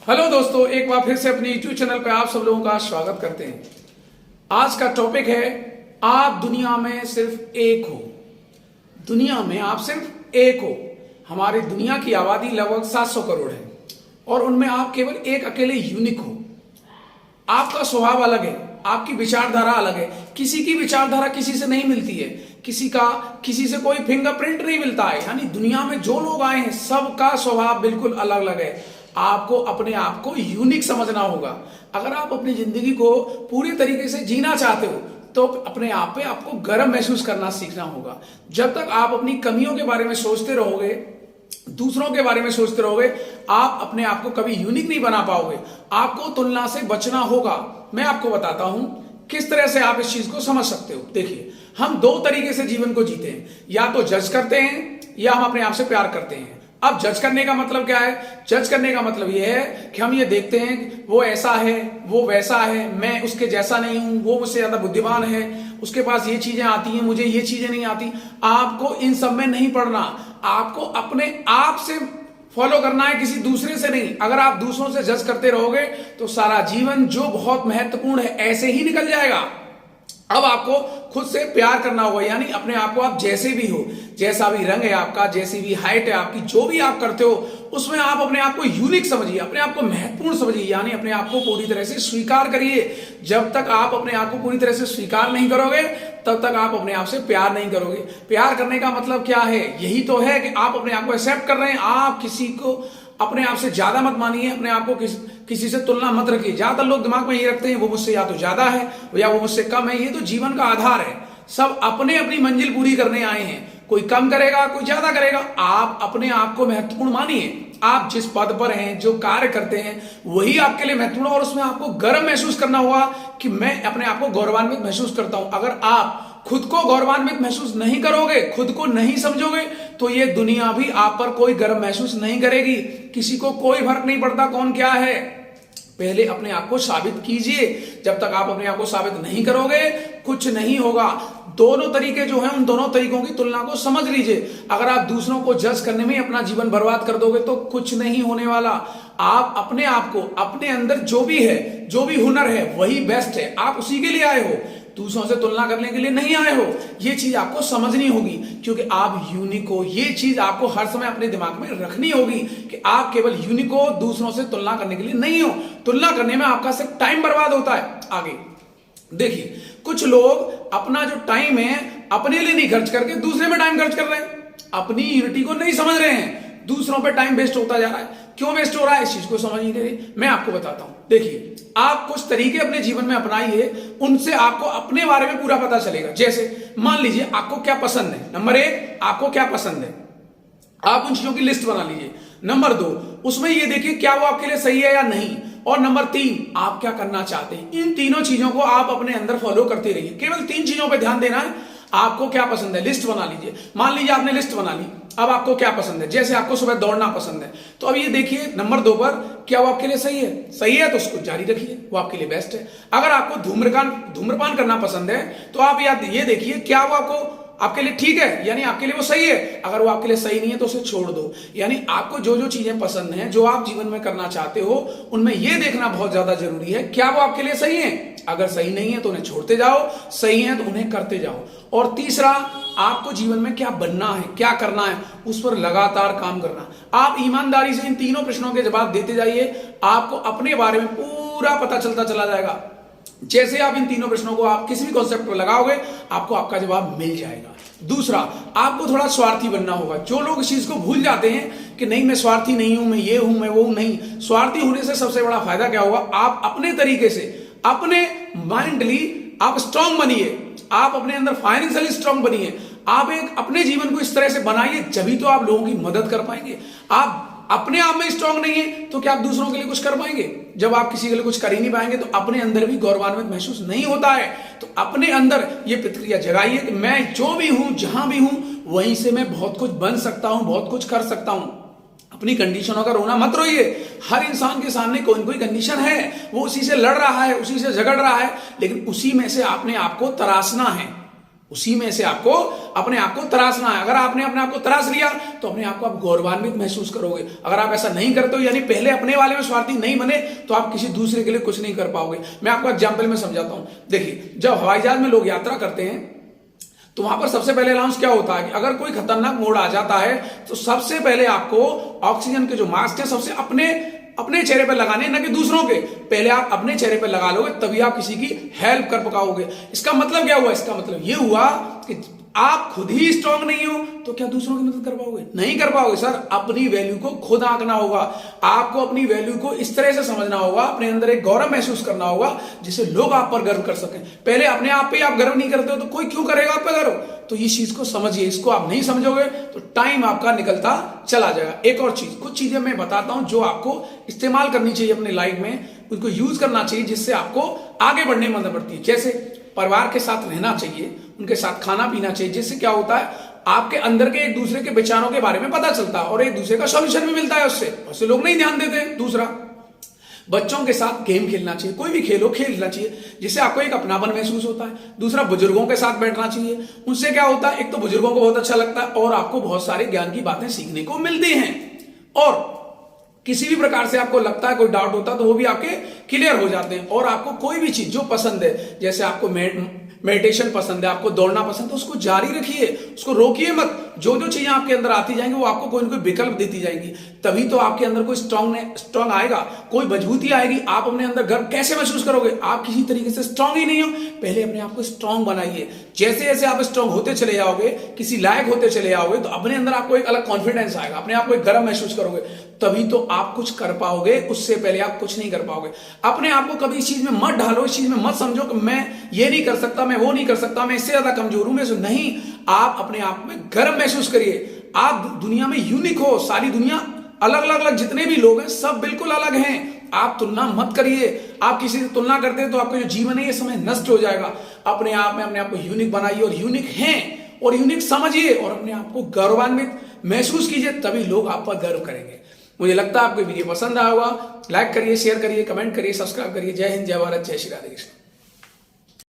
Hello दोस्तों, एक बार फिर से अपने यूट्यूब चैनल पर आप सब लोगों का स्वागत करते हैं। आज का टॉपिक है आप दुनिया में सिर्फ एक हो। दुनिया में आप सिर्फ एक हो। हमारी दुनिया की आबादी लगभग 700 करोड़ है और उनमें आप केवल एक अकेले यूनिक हो। आपका स्वभाव अलग है, आपकी विचारधारा अलग है। किसी की विचारधारा किसी से नहीं मिलती है, किसी से कोई फिंगरप्रिंट नहीं मिलता है। यानी दुनिया में जो लोग आए हैं सबका स्वभाव बिल्कुल अलग अलग है। आपको अपने आप को यूनिक समझना होगा। अगर आप अपनी जिंदगी को पूरी तरीके से जीना चाहते हो तो अपने आप पे आपको गर्व महसूस करना सीखना होगा। जब तक आप अपनी कमियों के बारे में सोचते रहोगे, दूसरों के बारे में सोचते रहोगे, आप अपने आप को कभी यूनिक नहीं बना पाओगे। आपको तुलना से बचना होगा। मैं आपको बताता हूं किस तरह से आप इस चीज को समझ सकते हो। देखिए, हम दो तरीके से जीवन को जीते हैं, या तो जज करते हैं या हम अपने आप से प्यार करते हैं। अब जज करने का मतलब क्या है? जज करने का मतलब यह है कि हम ये देखते हैं वो ऐसा है, वो वैसा है, मैं उसके जैसा नहीं हूं, वो मुझसे ज्यादा बुद्धिमान है, उसके पास ये चीजें आती हैं, मुझे ये चीजें नहीं आती। आपको इन सब में नहीं पड़ना, आपको अपने आप से फॉलो करना है, किसी दूसरे से नहीं। अगर आप दूसरों से जज करते रहोगे तो सारा जीवन जो बहुत महत्वपूर्ण है ऐसे ही निकल जाएगा। अब आपको खुद से प्यार करना होगा, यानी अपने आप को आप जैसे भी हो, जैसा भी रंग है आपका, जैसी भी हाइट है आपकी, जो भी आप करते हो उसमें आप अपने आप को यूनिक समझिए, अपने आप को महत्वपूर्ण समझिए, यानी अपने आप को पूरी तरह से स्वीकार करिए। जब तक आप अपने आप को पूरी तरह से स्वीकार नहीं करोगे तब तक आप अपने आप से प्यार नहीं करोगे। प्यार करने का मतलब क्या है? यही तो है कि आप अपने आप को एक्सेप्ट कर रहे हैं। आप किसी को अपने आप से ज्यादा मत मानिए, अपने आप को किसी से तुलना मत रखिए। ज्यादातर लोग दिमाग में ये रखते हैं वो मुझसे या तो ज्यादा है या वो मुझसे कम है। ये तो जीवन का आधार है। सब अपने अपनी मंजिल पूरी करने आए हैं, कोई कम करेगा कोई ज्यादा करेगा। आप अपने आप को महत्वपूर्ण मानिए। आप जिस पद पर हैं, जो कार्य करते हैं, वही आपके लिए महत्वपूर्ण, और उसमें आपको गर्व महसूस करना होगा कि मैं अपने आप को गौरवान्वित महसूस करता हूं। अगर आप खुद को गौरवान्वित महसूस नहीं करोगे, खुद को नहीं समझोगे, तो ये दुनिया भी आप पर कोई गर्व महसूस नहीं करेगी। किसी को कोई फर्क नहीं पड़ता कौन क्या है। पहले अपने आप को साबित कीजिए। जब तक आप अपने आप को साबित नहीं करोगे कुछ नहीं होगा। दोनों तरीके जो हैं, उन दोनों तरीकों की तुलना को समझ लीजिए। अगर आप दूसरों को जज करने में अपना जीवन बर्बाद कर दोगे तो कुछ नहीं होने वाला। आप अपने आप को, अपने अंदर जो भी है, जो भी हुनर है वही बेस्ट है, आप उसी के लिए आए हो, दूसरों से तुलना करने के लिए नहीं आए हो। ये चीज आपको समझनी होगी क्योंकि आप यूनिक हो। ये चीज आपको हर समय अपने दिमाग में रखनी होगी कि आप केवल यूनिक हो, दूसरों से तुलना करने के लिए नहीं हो। तुलना करने में आपका सिर्फ टाइम बर्बाद होता है। आगे देखिए, कुछ लोग अपना जो टाइम है अपने लिए नहीं खर्च करके दूसरे में टाइम खर्च कर रहे हैं, अपनी यूनिटी को नहीं समझ रहे हैं, दूसरों पे टाइम वेस्ट होता जा रहा है। क्यों वेस्ट हो रहा है इस चीज को समझ नहीं दे रहे। मैं आपको बताता हूं। देखिए, आप कुछ तरीके अपने जीवन में अपनाइए, उनसे आपको अपने बारे में पूरा पता चलेगा। जैसे मान लीजिए आपको क्या पसंद है। नंबर 1, आपको क्या पसंद है, आप उन चीजों की लिस्ट बना लीजिए। नंबर 2, उसमें ये देखिए क्या वो आपके लिए सही है या नहीं। और नंबर 3, आप क्या करना चाहते हैं। इन तीनों चीजों को आप अपने अंदर फॉलो करते रहिए। केवल 3 चीजों पर ध्यान देना है। आपको क्या पसंद है, लिस्ट बना लीजिए। मान लीजिए आपने लिस्ट बना ली। अब आपको क्या पसंद है, जैसे आपको सुबह दौड़ना पसंद है, तो अब ये देखिए नंबर 2 पर क्या वो आपके लिए सही है। सही है तो उसको जारी रखिए, वो आपके लिए बेस्ट है। अगर आपको धूम्रपान करना पसंद है तो आप ये देखिए क्या वो आपके लिए ठीक है, यानी आपके लिए वो सही है। अगर वो आपके लिए सही नहीं है तो उसे छोड़ दो। यानी आपको जो जो चीजें पसंद हैं, जो आप जीवन में करना चाहते हो, उनमें यह देखना बहुत ज्यादा जरूरी है क्या वो आपके लिए सही है। अगर सही नहीं है तो उन्हें छोड़ते जाओ, सही है तो उन्हें करते जाओ। और तीसरा, आपको जीवन में क्या बनना है, क्या करना है, उस पर लगातार काम करना। आप ईमानदारी से इन तीनों प्रश्नों के जवाब देते जाइए, आपको अपने बारे में पूरा पता चलता चला जाएगा। जैसे आप इन तीनों प्रश्नों को आप किसी भी कॉन्सेप्ट पर लगाओगे, आपको आपका जवाब मिल जाएगा। दूसरा, आपको थोड़ा स्वार्थी बनना होगा। जो लोग इस चीज को भूल जाते हैं कि नहीं मैं स्वार्थी नहीं हूं, मैं ये हूं, मैं वो हूं, नहीं। स्वार्थी होने से सबसे बड़ा फायदा क्या होगा, आप अपने तरीके से, अपने माइंडली आप स्ट्रांग बनिए, आप अपने अंदर फाइनेंशियली स्ट्रांग बनिए। आप एक अपने जीवन को इस तरह से बनाइए, जभी तो आप लोगों की मदद कर पाएंगे। आप अपने आप में स्ट्रांग नहीं है तो क्या आप दूसरों के लिए कुछ कर पाएंगे। जब आप किसी के लिए कुछ कर ही नहीं पाएंगे तो अपने अंदर भी गौरवान्वित महसूस नहीं होता है। तो अपने अंदर ये प्रतिक्रिया जगाइए कि मैं जो भी हूं, जहां भी हूं, वहीं से मैं बहुत कुछ बन सकता हूं, बहुत कुछ कर सकता हूं। अपनी कंडीशनों का रोना मत रोइए। हर इंसान के सामने कोई ना कोई कंडीशन है, वो उसी से लड़ रहा है, उसी से झगड़ रहा है, लेकिन उसी में से आपने आपको तराशना है। उसी में से आपको अपने आप को तराशना है। अगर आपने अपने आप को तराश लिया तो अपने आप को आप गौरवान्वित महसूस करोगे। अगर आप ऐसा नहीं करते हो, यानी पहले अपने वाले में स्वार्थी नहीं बने, तो आप किसी दूसरे के लिए कुछ नहीं कर पाओगे। मैं आपको एग्जाम्पल में समझाता हूं। देखिए, जब हवाई जहाज में लोग यात्रा करते हैं तो वहां पर सबसे पहले अनाउंस क्या होता है कि अगर कोई खतरनाक मोड़ आ जाता है तो सबसे पहले आपको ऑक्सीजन के जो मास्क है सबसे अपने चेहरे पर लगाने, ना कि दूसरों के। पहले आप अपने चेहरे पर लगा लोगे, तभी आप किसी की हेल्प कर पाओगे। इसका मतलब क्या हुआ? इसका मतलब ये हुआ कि आप खुद ही स्ट्रांग नहीं हो तो क्या दूसरों की मदद कर पाओगे? नहीं कर पाओगे सर। अपनी वैल्यू को खुद आंकना होगा। आपको अपनी वैल्यू को इस तरह से समझना होगा, अपने अंदर एक गौरव महसूस करना होगा जिससे लोग आप पर गर्व कर सकें। पहले अपने आप पे आप गर्व नहीं करते हो तो कोई क्यों करेगा आप पे गर्व? तो ये चीज को समझिए। इसको आप नहीं समझोगे तो टाइम आपका निकलता चला जाएगा। एक और चीज, कुछ चीजें मैं बताता हूं जो आपको इस्तेमाल करनी चाहिए अपने लाइफ में, उनको यूज करना चाहिए जिससे आपको आगे बढ़ने में मदद पड़ती है। जैसे परिवार के साथ रहना चाहिए, उनके साथ खाना पीना चाहिए, जिससे क्या होता है आपके अंदर के एक दूसरे के विचारों के बारे में पता चलता है और एक दूसरे का सॉल्यूशन भी मिलता है उससे लोग नहीं ध्यान देते। दूसरा, बच्चों के साथ गेम खेलना चाहिए, कोई भी खेलो खेलना चाहिए जिससे आपको एक अपनापन महसूस होता है। दूसरा, बुजुर्गों के साथ बैठना चाहिए, उनसे क्या होता है, एक तो बुजुर्गों को बहुत अच्छा लगता है और आपको बहुत सारे ज्ञान की बातें सीखने को मिलती हैं। और किसी भी प्रकार से आपको लगता है कोई डाउट होता है तो वो भी आपके क्लियर हो जाते हैं। और आपको कोई भी चीज जो पसंद है, जैसे आपको मेडिटेशन पसंद है, आपको दौड़ना पसंद है, उसको जारी रखिए, उसको रोकिए मत। जो जो चीजें आपके अंदर आती जाएंगी वो आपको कोई ना कोई विकल्प देती जाएंगी, तभी तो आपके अंदर कोई स्ट्रांग आएगा, कोई मजबूती आएगी। आप अपने अंदर गर्व कैसे महसूस करोगे? आप किसी तरीके से स्ट्रांग ही नहीं हो। पहले अपने आप को स्ट्रांग बनाइए। जैसे जैसे आप स्ट्रांग होते चले जाओगे, किसी लायक होते चले जाओगे, तो अपने अंदर आपको एक अलग कॉन्फिडेंस आएगा, अपने आप को एक गर्व महसूस करोगे, तभी तो आप कुछ कर पाओगे। उससे पहले आप कुछ नहीं कर पाओगे। अपने आप को कभी इस चीज में मत ढालो, इस चीज में मत समझो कि मैं ये नहीं कर सकता, मैं वो नहीं कर सकता, मैं इससे ज्यादा कमजोर हूं, मैं नहीं। आप अपने आप में गर्व महसूस करिए। आप दुनिया में यूनिक हो। सारी दुनिया अलग अलग जितने भी लोग हैं सब बिल्कुल अलग हैं। आप तुलना मत करिए। आप किसी से तुलना करते हैं तो आपका जो जीवन है ये समय नष्ट हो जाएगा। अपने आप में अपने आप को यूनिक बनाइए और यूनिक हैं और यूनिक समझिए और अपने आप को गौरवान्वित महसूस कीजिए, तभी लोग आप पर गर्व करेंगे। मुझे लगता है आपको वीडियो पसंद आया होगा। लाइक करिए, शेयर करिए, कमेंट करिए, सब्सक्राइब करिए। जय हिंद, जय भारत, जय श्री राधे कृष्ण।